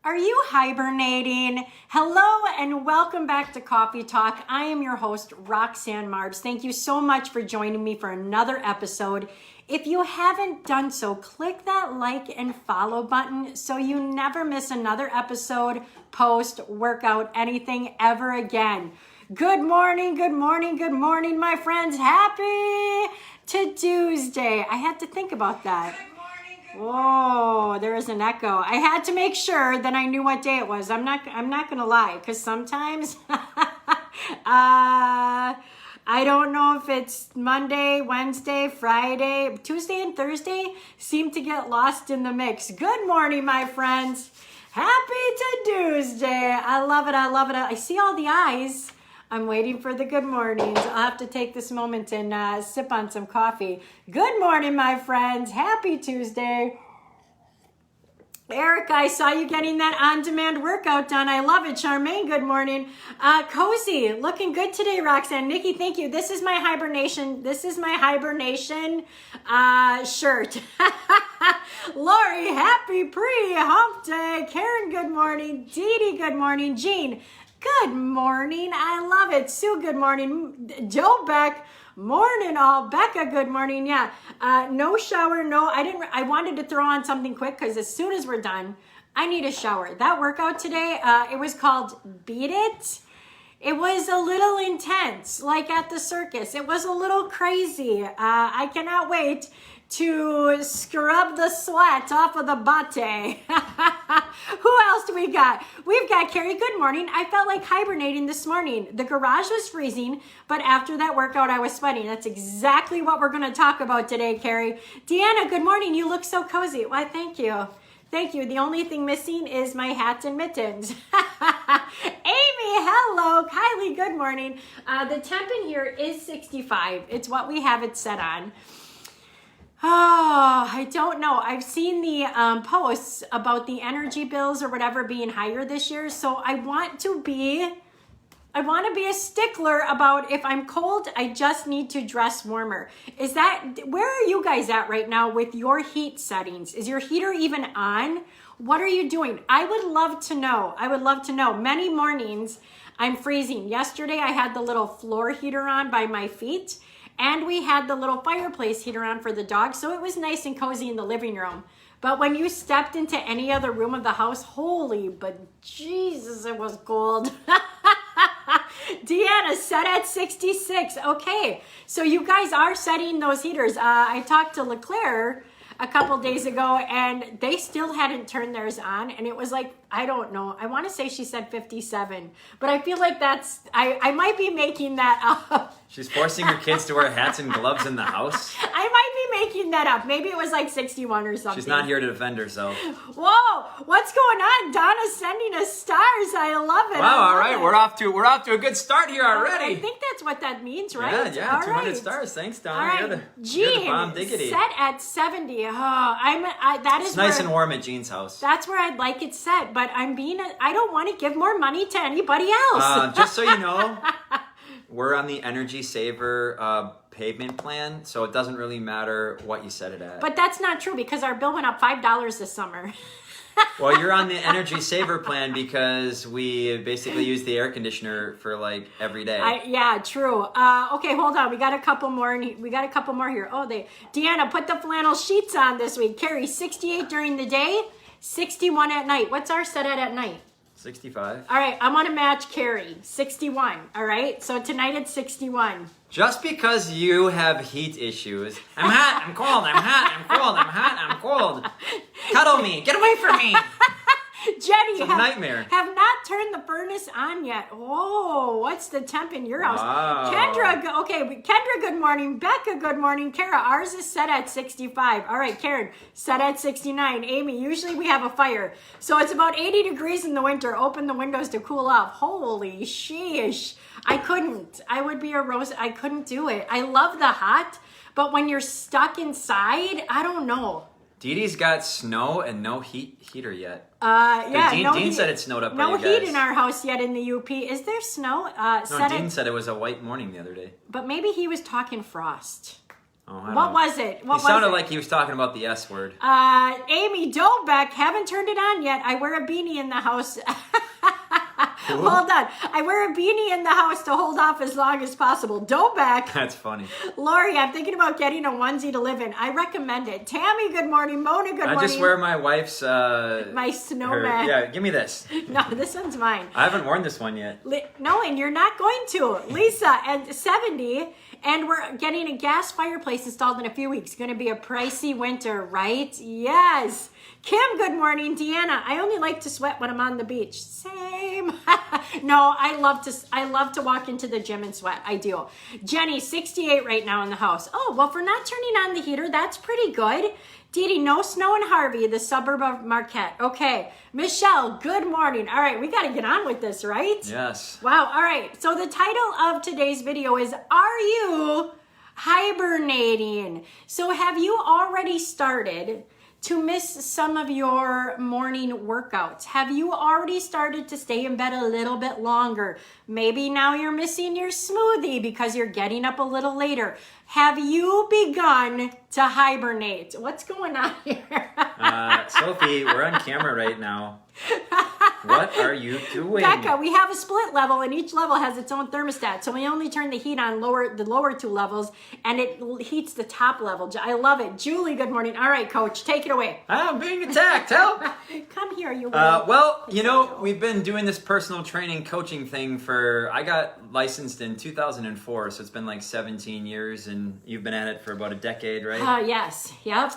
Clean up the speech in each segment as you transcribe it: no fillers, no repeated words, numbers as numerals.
Are you hibernating? Hello and welcome back to Coffee Talk. I am your host, Roxanne Marbs. Thank you so much for joining me for another episode. If you haven't done so, click that like and follow button so you never miss another episode, post, workout, anything ever again. Good morning, good morning, good morning, my friends. Happy to Tuesday. I had to think about that. Whoa, there is an echo. I had to make sure that I knew what day it was. I'm not gonna lie, because sometimes I don't know if it's Monday, Wednesday, Friday, Tuesday and Thursday seem to get lost in the mix. Good morning, my friends. Happy to Tuesday. I love it. I love it. I see all the eyes. I'm waiting for the good mornings. I'll have to take this moment and sip on some coffee. Good morning, my friends. Happy Tuesday. Eric, I saw you getting that on-demand workout done. I love it. Charmaine, good morning. Cozy, looking good today, Roxanne. Nikki, thank you. This is my hibernation. Shirt. Lori, happy pre-hump day. Karen, good morning. Dee Dee, good morning. Jean, good morning. I love it. Sue, good morning. Joe Beck, morning all. Becca, good morning. Yeah. No shower. No, I wanted to throw on something quick because as soon as we're done, I need a shower. That workout today, it was called Beat It. It was a little intense, like at the circus. It was a little crazy. I cannot wait to scrub the sweat off of the butt. Who else do we got? We've got Carrie. Good morning. I felt like hibernating this morning. The garage was freezing, but after that workout, I was sweating. That's exactly what we're going to talk about today, Carrie. Deanna, good morning. You look so cozy. Why, thank you. Thank you. The only thing missing is my hats and mittens. Amy, hello. Kylie, good morning. The temp in here is 65. It's what we have it set on. Oh, I don't know. I've seen the posts about the energy bills or whatever being higher this year. So I want to be a stickler about if I'm cold, I just need to dress warmer. Where are you guys at right now with your heat settings? Is your heater even on? What are you doing? I would love to know. Many mornings I'm freezing. Yesterday I had the little floor heater on by my feet. And we had the little fireplace heater on for the dog, so it was nice and cozy in the living room. But when you stepped into any other room of the house, but Jesus, it was cold. Deanna, set at 66. Okay, so you guys are setting those heaters. I talked to LeClaire a couple days ago, and they still hadn't turned theirs on, and it was like, I don't know. I want to say she said 57, but I feel like I might be making that up. She's forcing her kids to wear hats and gloves in the house. I might be making that up. Maybe it was like 61 or something. She's not here to defend herself. Whoa, what's going on? Donna's sending us stars. I love it. Wow, all right. We're off to a good start here already. I think that's what that means, right? Yeah, all 200 right. stars. Thanks, Donna. All right, You're the Jean, bomb diggity. set at 70. That is it's nice and warm at Jean's house. That's where I'd like it set, but I don't want to give more money to anybody else. Just so you know, we're on the Energy Saver payment plan, so it doesn't really matter what you set it at. But that's not true because our bill went up $5 this summer. Well, you're on the Energy Saver plan because we basically use the air conditioner for like every day. Yeah, true. Okay, hold on. We got a couple more. Here. Oh, Deanna, put the flannel sheets on this week. Carrie, 68 during the day, 61 at night. What's our set at night? 65. All right, I want to match Carrie. 61. All right, so tonight it's 61. Just because you have heat issues, I'm hot, I'm cold, I'm hot, I'm cold, I'm hot, I'm cold. Cuddle me, get away from me. Jenny, it's a nightmare. Have not turned the furnace on yet. Oh, what's the temp in your house? Wow. Kendra, good morning. Becca, good morning. Kara, ours is set at 65. All right, Karen, set at 69. Amy, usually we have a fire. So it's about 80 degrees in the winter. Open the windows to cool off. Holy sheesh. I couldn't. I would be a rose. I couldn't do it. I love the hot, but when you're stuck inside, I don't know. Dee Dee's got snow and no heater yet. Yeah, Dean said it snowed up by you guys. No heat in our house yet in the UP. Is there snow? No, Dean said it was a white morning the other day. But maybe he was talking frost. What was it? What He sounded was it? like he was talking about the S word. Amy Dobeck, haven't turned it on yet. I wear a beanie in the house. Hold on. I wear a beanie in the house to hold off as long as possible. Dobeck. That's funny. Lori, I'm thinking about getting a onesie to live in. I recommend it. Tammy, good morning. Mona, good morning. I just wear my wife's... my snowman. Yeah, give me this. No, this one's mine. I haven't worn this one yet. No, and you're not going to. Lisa, at 70, and we're getting a gas fireplace installed in a few weeks. Going to be a pricey winter, right? Yes. Kim, good morning. Deanna, I only like to sweat when I'm on the beach. Same. No, I love to walk into the gym and sweat. I do. Jenny, 68 right now in the house. Oh, well, for not turning on the heater, that's pretty good. Dee Dee, no snow in Harvey, the suburb of Marquette. Okay. Michelle, good morning. All right, we got to get on with this, right? Yes. Wow. All right. So the title of today's video is, Are You Hibernating? So have you already started to miss some of your morning workouts? Have you already started to stay in bed a little bit longer? Maybe now you're missing your smoothie because you're getting up a little later. Have you begun to hibernate? What's going on here? Sophie, we're on camera right now. What are you doing? Becca, we have a split level and each level has its own thermostat. So we only turn the heat on the lower two levels and it heats the top level. I love it. Julie, good morning. All right, coach, take it away. I'm being attacked. Help. Come here, you well, you know, we've been doing this personal training coaching thing I got licensed in 2004, so it's been like 17 years, and you've been at it for about a decade, right? Yes. Yep.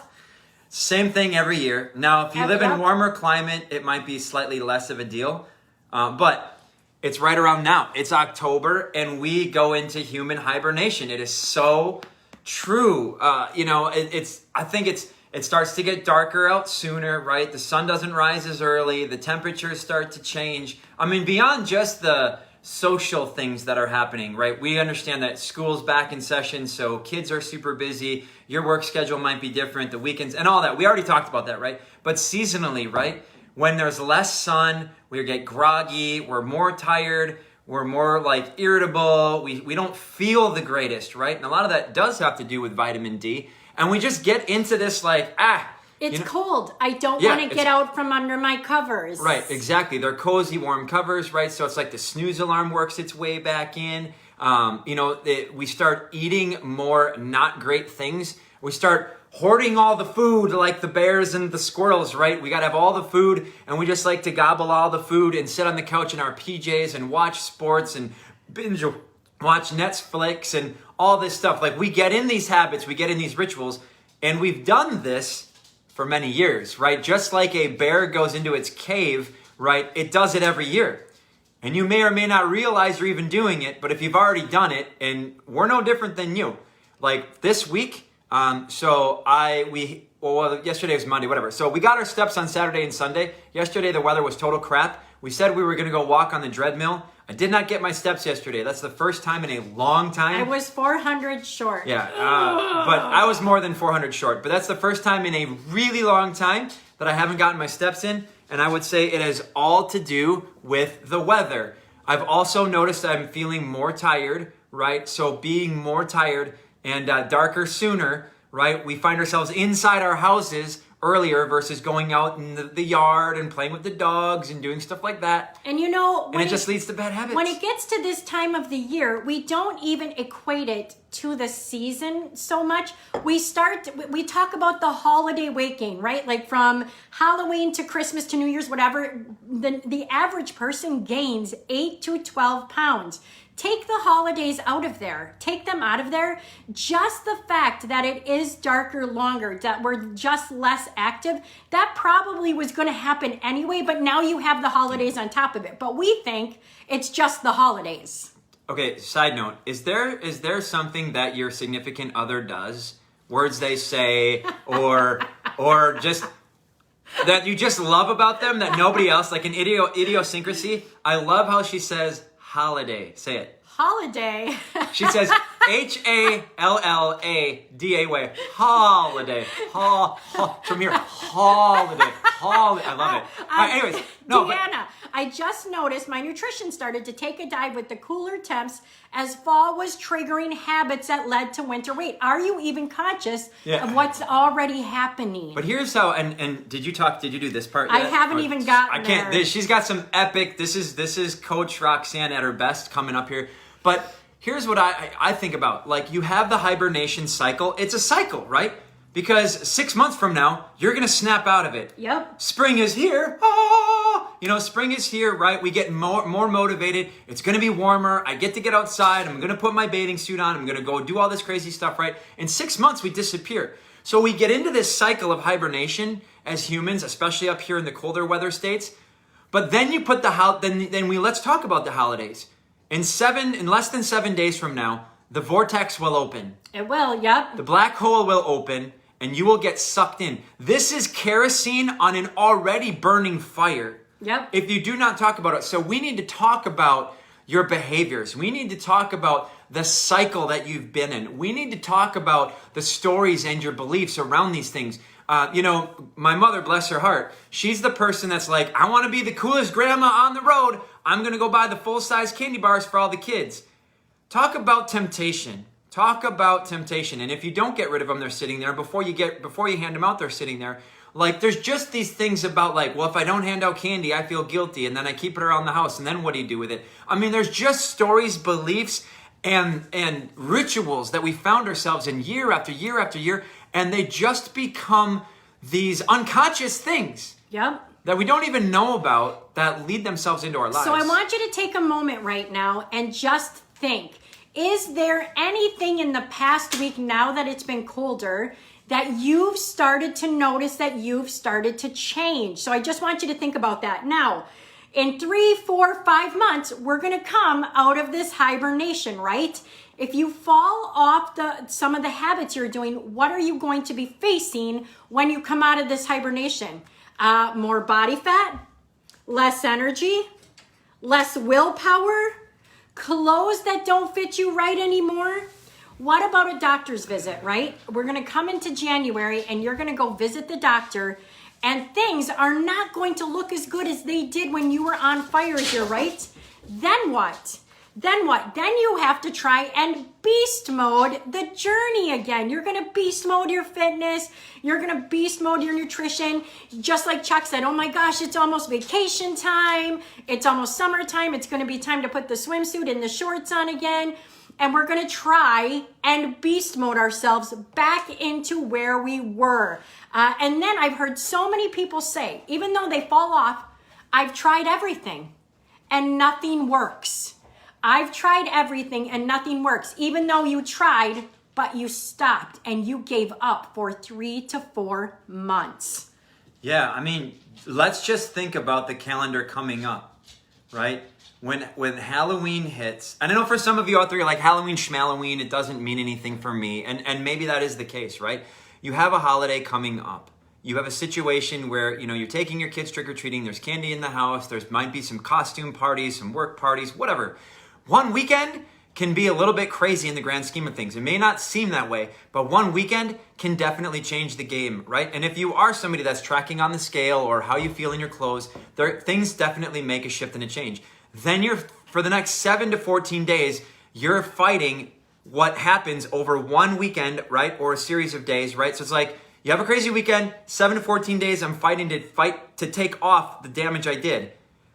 Same thing every year. Now, if you live in warmer climate, it might be slightly less of a deal, but it's right around now. It's October, and we go into human hibernation. It is so true. You know, I think it starts to get darker out sooner, right? The sun doesn't rise as early. The temperatures start to change. I mean, beyond just the social things that are happening, right? We understand that school's back in session, so kids are super busy. Your work schedule might be different, the weekends and all that. We already talked about that, right? But seasonally, right? When there's less sun, we get groggy, we're more tired, we're more like irritable, we don't feel the greatest, right? And a lot of that does have to do with vitamin D. And we just get into this like, it's cold. I don't want to get out from under my covers. Right, exactly. They're cozy, warm covers, right? So it's like the snooze alarm works its way back in. You know, we start eating more not great things. We start hoarding all the food like the bears and the squirrels, right? We got to have all the food, and we just like to gobble all the food and sit on the couch in our PJs and watch sports and binge watch Netflix and all this stuff. Like, we get in these habits, we get in these rituals, and we've done this for many years, right? Just like a bear goes into its cave, right? It does it every year. And you may or may not realize you're even doing it, but if you've already done it, and we're no different than you. Like this week, yesterday was Monday, whatever. So we got our steps on Saturday and Sunday. Yesterday, the weather was total crap. We said we were going to go walk on the treadmill. I did not get my steps yesterday. That's the first time in a long time. I was 400 short. Yeah, but I was more than 400 short. But that's the first time in a really long time that I haven't gotten my steps in. And I would say it has all to do with the weather. I've also noticed I'm feeling more tired, right? So being more tired and darker sooner, right? We find ourselves inside our houses earlier versus going out in the yard and playing with the dogs and doing stuff like that. And you know, and it just leads to bad habits. When it gets to this time of the year, we don't even equate it to the season so much. We talk about the holiday waking, right? Like from Halloween to Christmas to New Year's, whatever, the average person gains 8 to 12 pounds. Take the holidays out of there. Take them out of there. Just the fact that it is darker longer, that we're just less active, that probably was going to happen anyway, but now you have the holidays on top of it. But we think it's just the holidays. Okay, side note, is there something that your significant other does, words they say, or just that you just love about them that nobody else, like an idiosyncrasy? I love how she says holiday. Say it. Holiday. She says Hallada. Holiday. From here. Holiday. I love it. All right, anyways. No, Deanna, I just noticed my nutrition started to take a dive with the cooler temps as fall was triggering habits that led to winter weight. Are you even conscious of what's already happening? But here's how, and did you do this part yet? I haven't even gotten there. She's got some epic, this is Coach Roxanne at her best coming up here. But here's what I think about. Like, you have the hibernation cycle. It's a cycle, right? Because 6 months from now, you're going to snap out of it. Yep. Spring is here. Spring is here, right? We get more motivated. It's going to be warmer. I get to get outside. I'm going to put my bathing suit on. I'm going to go do all this crazy stuff, right? In 6 months, we disappear. So we get into this cycle of hibernation as humans, especially up here in the colder weather states. But then you put let's talk about the holidays. In less than 7 days from now, the vortex will open. It will, yep. The black hole will open and you will get sucked in. This is kerosene on an already burning fire. Yep. If you do not talk about it. So we need to talk about your behaviors. We need to talk about the cycle that you've been in. We need to talk about the stories and your beliefs around these things. My mother, bless her heart, she's the person that's like, I want to be the coolest grandma on the road. I'm going to go buy the full-size candy bars for all the kids. Talk about temptation. Talk about temptation. And if you don't get rid of them, they're sitting there. Before you hand them out, they're sitting there. Like, there's just these things about, like, well, if I don't hand out candy, I feel guilty, and then I keep it around the house, and then what do you do with it? I mean, there's just stories, beliefs, and rituals that we found ourselves in year after year after year, and they just become these unconscious things. Yep. That we don't even know about that lead themselves into our lives. So I want you to take a moment right now and just think, is there anything in the past week, now that it's been colder, that you've started to notice that you've started to change? So I just want you to think about that. Now, in 3, 4, 5 months, we're going to come out of this hibernation, right? If you fall off some of the habits you're doing, what are you going to be facing when you come out of this hibernation? More body fat, less energy, less willpower, clothes that don't fit you right anymore. What about a doctor's visit, right? We're going to come into January and you're going to go visit the doctor and things are not going to look as good as they did when you were on fire here, right? Then what? Then you have to try and beast mode the journey again. You're going to beast mode your fitness. You're going to beast mode your nutrition. Just like Chuck said, oh my gosh, it's almost vacation time. It's almost summertime. It's going to be time to put the swimsuit and the shorts on again. And we're going to try and beast mode ourselves back into where we were. And then I've heard so many people say, even though they fall off, I've tried everything and nothing works. I've tried everything and nothing works. Even though you tried, but you stopped and you gave up for 3 to 4 months. Yeah, I mean, let's just think about the calendar coming up, right? When Halloween hits, and I know for some of you out there, you're like, Halloween, schmalloween, it doesn't mean anything for me. And maybe that is the case, right? You have a holiday coming up. You have a situation where, you're taking your kids trick-or-treating, there's candy in the house, there might be some costume parties, some work parties, whatever. One weekend can be a little bit crazy in the grand scheme of things. It may not seem that way, but one weekend can definitely change the game, right? And if you are somebody that's tracking on the scale or how you feel in your clothes, things definitely make a shift and a change. Then for the next 7 to 14 days, you're fighting what happens over one weekend, right? Or a series of days, right? So it's like, you have a crazy weekend, 7 to 14 days, I'm fighting to take off the damage I did.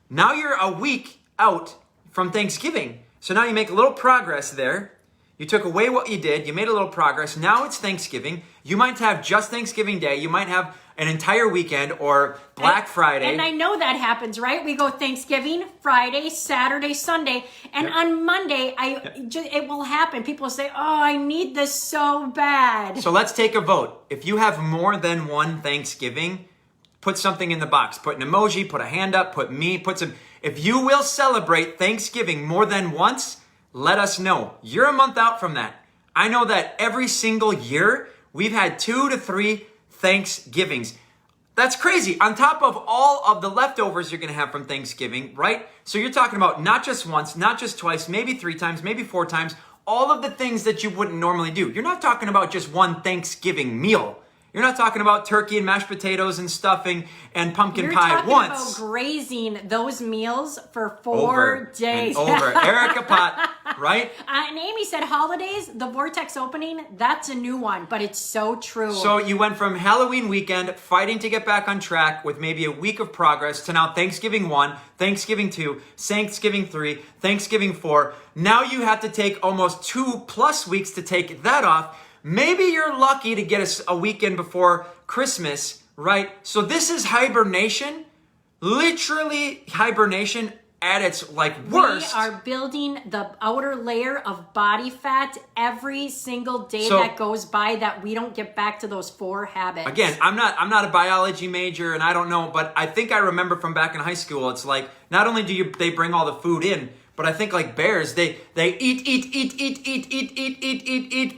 Now you're a week out from Thanksgiving. So now you make a little progress there. You took away what you did. You made a little progress. Now it's Thanksgiving. You might have just Thanksgiving Day. You might have an entire weekend or Black Friday. And I know that happens, right? We go Thanksgiving, Friday, Saturday, Sunday. And on Monday, it will happen. People say, oh, I need this so bad. So let's take a vote. If you have more than one Thanksgiving, put something in the box. Put an emoji, put a hand up, put me, put some... If you will celebrate Thanksgiving more than once, let us know. You're a month out from that. I know that every single year, we've had 2 to 3 Thanksgivings. That's crazy. On top of all of the leftovers you're going to have from Thanksgiving, right? So you're talking about not just once, not just twice, maybe 3 times, maybe 4 times, all of the things that you wouldn't normally do. You're not talking about just one Thanksgiving meal. You're not talking about turkey and mashed potatoes and stuffing and pumpkin pie once. You're talking about grazing those meals for 4 days. Over. Erica Pot, right? And Amy said holidays, the vortex opening, that's a new one, but it's so true. So you went from Halloween weekend, fighting to get back on track with maybe a week of progress, to now Thanksgiving 1, Thanksgiving 2, Thanksgiving 3, Thanksgiving 4. Now you have to take almost 2+ weeks to take that off. Maybe you're lucky to get a weekend before Christmas, right? So this is hibernation, literally hibernation at its worst. We are building the outer layer of body fat every single day that goes by that we don't get back to those 4 habits. Again, I'm not a biology major and I don't know, but I think I remember from back in high school, it's like not only do they bring all the food in, but I think like bears, they eat,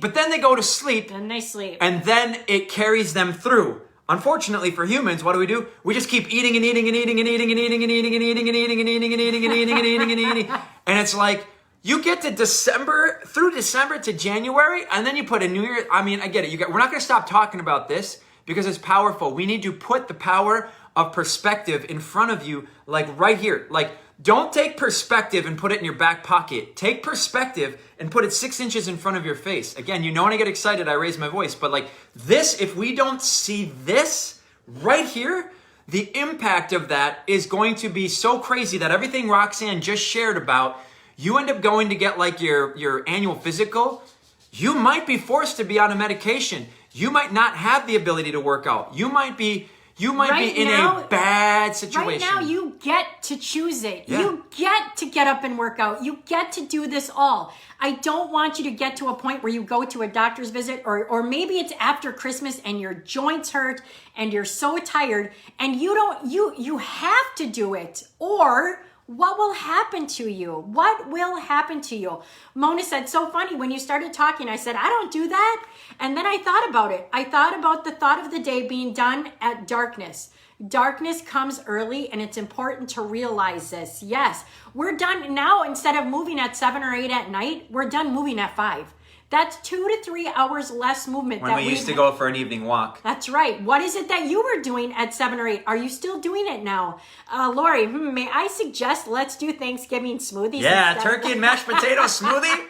but then they go to sleep. And they sleep. And then it carries them through. Unfortunately for humans, what do? We just keep eating and eating and eating and eating and eating and eating and eating and eating and eating and eating and eating and eating and eating. And it's like, you get to December to January, and then you put a New Year. I mean, I get it. We're not going to stop talking about this because it's powerful. We need to put the power of perspective in front of you, like right here. Like, don't take perspective and put it in your back pocket. Take perspective and put it 6 inches in front of your face. Again, you know when I get excited, I raise my voice. But like this, if we don't see this right here, the impact of that is going to be so crazy that everything Roxanne just shared about, you end up going to get like your annual physical. You might be forced to be on a medication. You might not have the ability to work out. You might be in a bad situation. Right now, you get to choose it. Yeah. You get to get up and work out. You get to do this all. I don't want you to get to a point where you go to a doctor's visit or maybe it's after Christmas and your joints hurt and you're so tired and you have to do it. Or what will happen to you? What will happen to you? Mona said, so funny, when you started talking, I said, I don't do that. And then I thought about it. I thought about the thought of the day being done at darkness. Darkness comes early and it's important to realize this. Yes, we're done now. Instead of moving at 7 or 8 at night, we're done moving at 5. That's 2 to 3 hours less movement. When we used to go for an evening walk. That's right. What is it that you were doing at 7 or 8? Are you still doing it now? Lori, may I suggest let's do Thanksgiving smoothies? Yeah, turkey and mashed potato smoothie.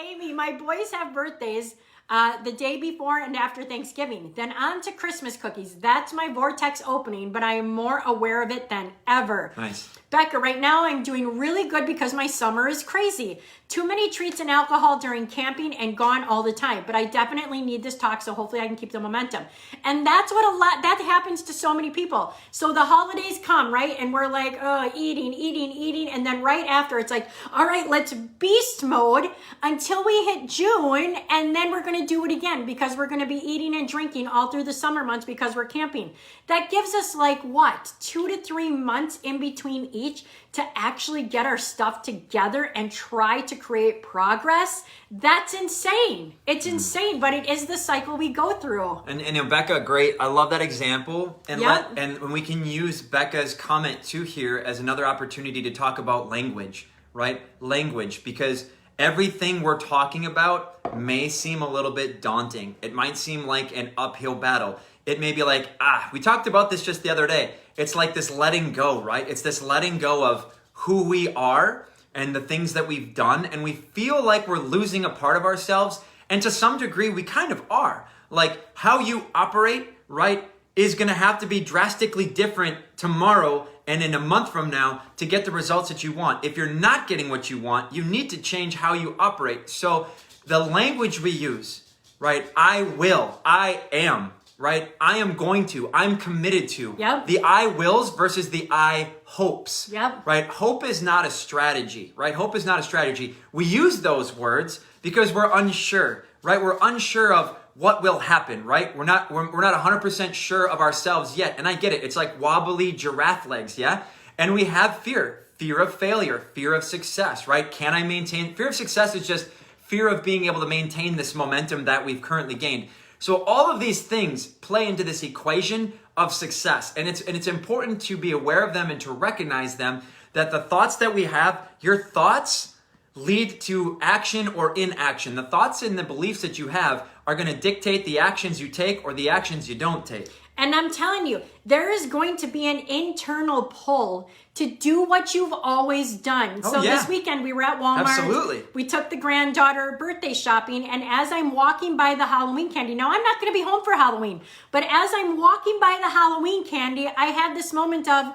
Amy, my boys have birthdays the day before and after Thanksgiving. Then on to Christmas cookies. That's my vortex opening, but I am more aware of it than ever. Nice. Becca, right now I'm doing really good because my summer is crazy. Too many treats and alcohol during camping and gone all the time. But I definitely need this talk, so hopefully I can keep the momentum. And that's what that happens to so many people. So the holidays come, right? And we're like, oh, eating. And then right after it's like, all right, let's beast mode until we hit June. And then we're going to do it again because we're going to be eating and drinking all through the summer months because we're camping. That gives us like what? 2 to 3 months in between each to actually get our stuff together and try to create progress. That's insane. It's insane, but it is the cycle we go through. And you know, Becca, great. I love that example. And Yep. and when we can use Becca's comment too here as another opportunity to talk about language, right? Language, because everything we're talking about may seem a little bit daunting. It might seem like an uphill battle. It may be like, we talked about this just the other day. It's like this letting go, right? It's this letting go of who we are and the things that we've done. And we feel like we're losing a part of ourselves. And to some degree, we kind of are. Like how you operate, right, is going to have to be drastically different tomorrow and in a month from now to get the results that you want. If you're not getting what you want, you need to change how you operate. So the language we use, right? I will, I am. Right? I am going to, I'm committed to. Yep. The I wills versus the I hopes. Yep. Right? Hope is not a strategy, right? Hope is not a strategy. We use those words because we're unsure, right? We're unsure of what will happen, right? We're not 100% sure of ourselves yet. And I get it. It's like wobbly giraffe legs, yeah? And we have fear of failure, fear of success, right? Can I maintain? Fear of success is just fear of being able to maintain this momentum that we've currently gained. So all of these things play into this equation of success. And it's important to be aware of them and to recognize them, that the thoughts that we have, your thoughts lead to action or inaction. The thoughts and the beliefs that you have are going to dictate the actions you take or the actions you don't take. And I'm telling you, there is going to be an internal pull to do what you've always done. Oh, so yeah. this weekend we were at Walmart. Absolutely. We took the granddaughter birthday shopping, and as I'm walking by the Halloween candy, now I'm not going to be home for Halloween, but as I'm walking by the Halloween candy, I had this moment of,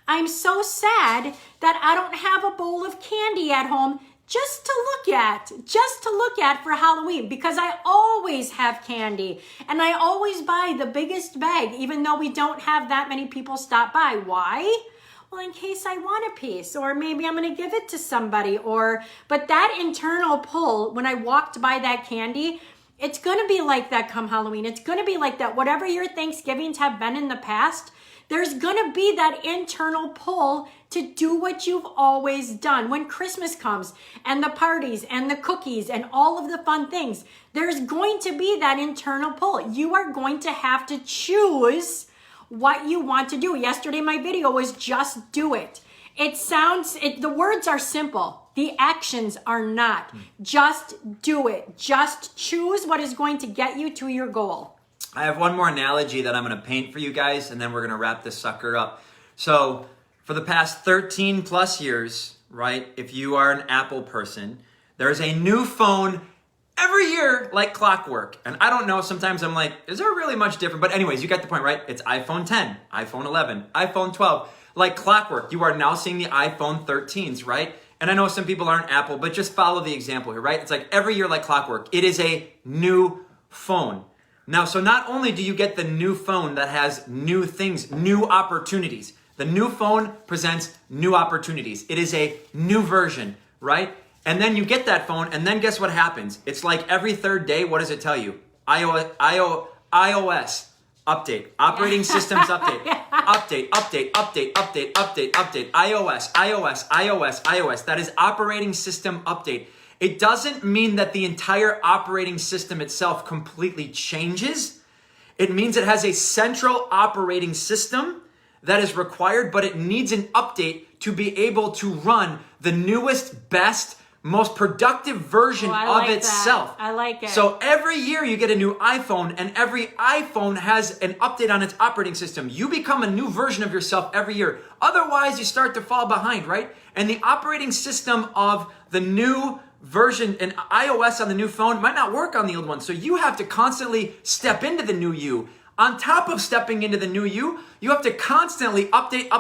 I'm so sad that I don't have a bowl of candy at home just to look at for Halloween, because I always have candy and I always buy the biggest bag, even though we don't have that many people stop by. Why? Well, in case I want a piece, or maybe I'm going to give it to somebody, but that internal pull, when I walked by that candy, it's going to be like that come Halloween. It's going to be like that. Whatever your Thanksgivings have been in the past, there's going to be that internal pull to do what you've always done. When Christmas comes and the parties and the cookies and all of the fun things, there's going to be that internal pull. You are going to have to choose what you want to do. Yesterday, my video was just do it. The words are simple. The actions are not. Just do it. Just choose what is going to get you to your goal. I have one more analogy that I'm going to paint for you guys, and then we're going to wrap this sucker up. So for the past 13 plus years, right, if you are an Apple person, there's a new phone every year like clockwork. And I don't know, sometimes I'm like, is there really much different? But anyways, you get the point, right? It's iPhone 10, iPhone 11, iPhone 12, like clockwork. You are now seeing the iPhone 13s, right? And I know some people aren't Apple, but just follow the example here, right? It's like every year like clockwork. It is a new phone. Now, so not only do you get the new phone that has new things, new opportunities. The new phone presents new opportunities. It is a new version, right? And then you get that phone, and then guess what happens? It's like every third day, what does it tell you? iOS update, operating systems update, update, iOS. That is operating system update. It doesn't mean that the entire operating system itself completely changes. It means it has a central operating system that is required, but it needs an update to be able to run the newest, best, most productive version of itself. I like it. So every year you get a new iPhone, and every iPhone has an update on its operating system. You become a new version of yourself every year. Otherwise, you start to fall behind, right? And the operating system of the new version and iOS on the new phone might not work on the old one. So you have to constantly step into the new you. On top of stepping into the new you have to constantly update.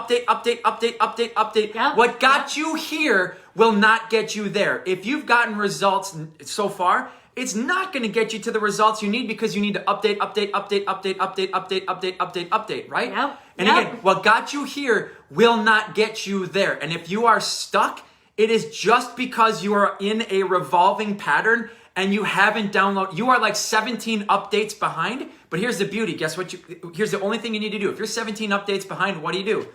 Yep. What got you here will not get you there. If you've gotten results so far, it's not going to get you to the results you need, because you need to update, right? Yep. And again, what got you here will not get you there. And if you are stuck, it is just because you are in a revolving pattern and you haven't downloaded. You are like 17 updates behind. But here's the beauty. Guess what? Here's the only thing you need to do. If you're 17 updates behind, what do?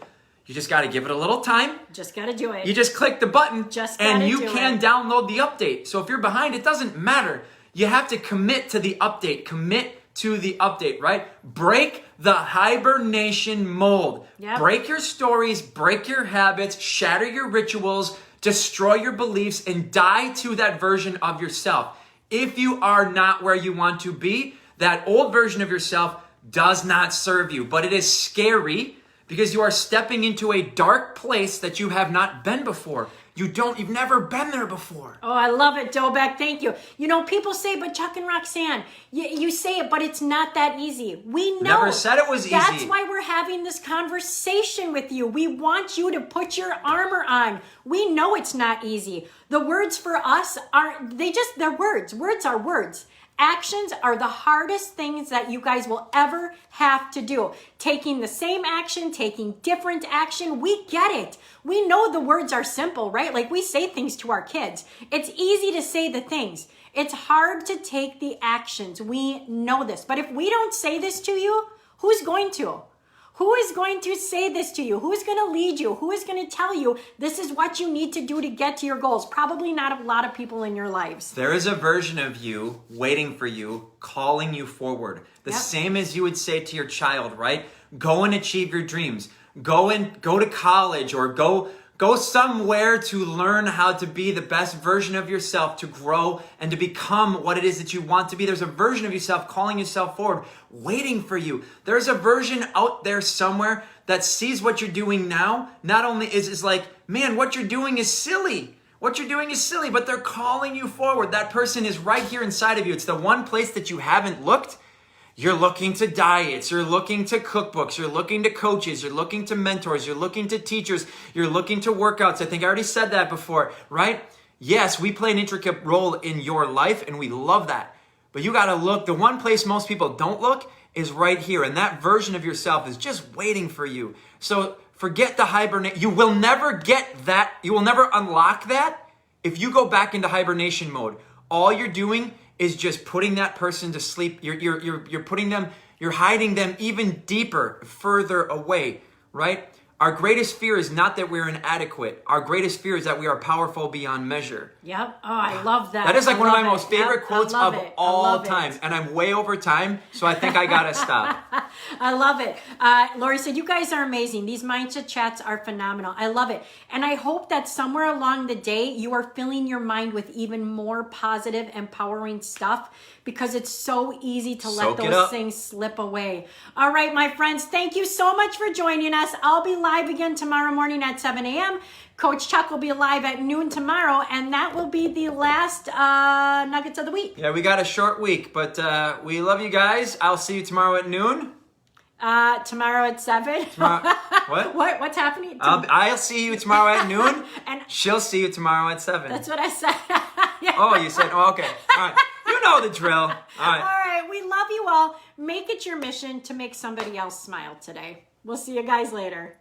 You just got to give it a little time. Just got to do it. You just click the button and you can it. download the update. So if you're behind, it doesn't matter. You have to commit to the update. Commit to the update, right? Break the hibernation mold. Yep. Break your stories, break your habits, shatter your rituals, destroy your beliefs, and die to that version of yourself. If you are not where you want to be, that old version of yourself does not serve you. But it is scary because you are stepping into a dark place that you have not been before. You've never been there before. Oh, I love it, Dobek. Thank you. You know, people say, but Chuck and Roxanne, you say it, but it's not that easy. We know. Never said it was easy. That's why we're having this conversation with you. We want you to put your armor on. We know it's not easy. The words for us they're words. Words are words. Actions are the hardest things that you guys will ever have to do. Taking the same action, taking different action, we get it. We know the words are simple, right? Like we say things to our kids. It's easy to say the things. It's hard to take the actions. We know this. But if we don't say this to you, who's going to? Who is going to say this to you? Who is going to lead you? Who is going to tell you this is what you need to do to get to your goals? Probably not a lot of people in your lives. There is a version of you waiting for you, calling you forward. The same as you would say to your child, right? Go and achieve your dreams. Go to college, or go Go somewhere to learn how to be the best version of yourself, to grow and to become what it is that you want to be. There's a version of yourself calling yourself forward, waiting for you. There's a version out there somewhere that sees what you're doing now. Not only is like, man, what you're doing is silly. What you're doing is silly, but they're calling you forward. That person is right here inside of you. It's the one place that you haven't looked. You're looking to diets, you're looking to cookbooks, you're looking to coaches, you're looking to mentors, you're looking to teachers, you're looking to workouts. I think I already said that before, right? Yes, we play an intricate role in your life and we love that. But you gotta look, the one place most people don't look is right here. And that version of yourself is just waiting for you. So forget the hibernate. You will never get that. You will never unlock that if you go back into hibernation mode. All you're doing is just putting that person to sleep. You're putting them, you're hiding them even deeper, further away, right? Our greatest fear is not that we're inadequate. Our greatest fear is that we are powerful beyond measure. Yep. Oh, I love that. That is like one of my most Yep. favorite quotes of all time. And I'm way over time, so I think I gotta stop. I love it. Lori said, you guys are amazing. These mindset chats are phenomenal. I love it. And I hope that somewhere along the day, you are filling your mind with even more positive, empowering stuff, because it's so easy to let those things slip away. All right, my friends, thank you so much for joining us. I'll be live again tomorrow morning at 7 a.m. Coach Chuck will be live at noon tomorrow, and that will be the last Nuggets of the week. Yeah, we got a short week, but we love you guys. I'll see you tomorrow at noon. Tomorrow at 7. What? What's happening? I'll see you tomorrow at noon. And she'll see you tomorrow at 7. That's what I said. Yeah. Oh, you said, oh, okay. All right. You know the drill. All right. All right. We love you all. Make it your mission to make somebody else smile today. We'll see you guys later.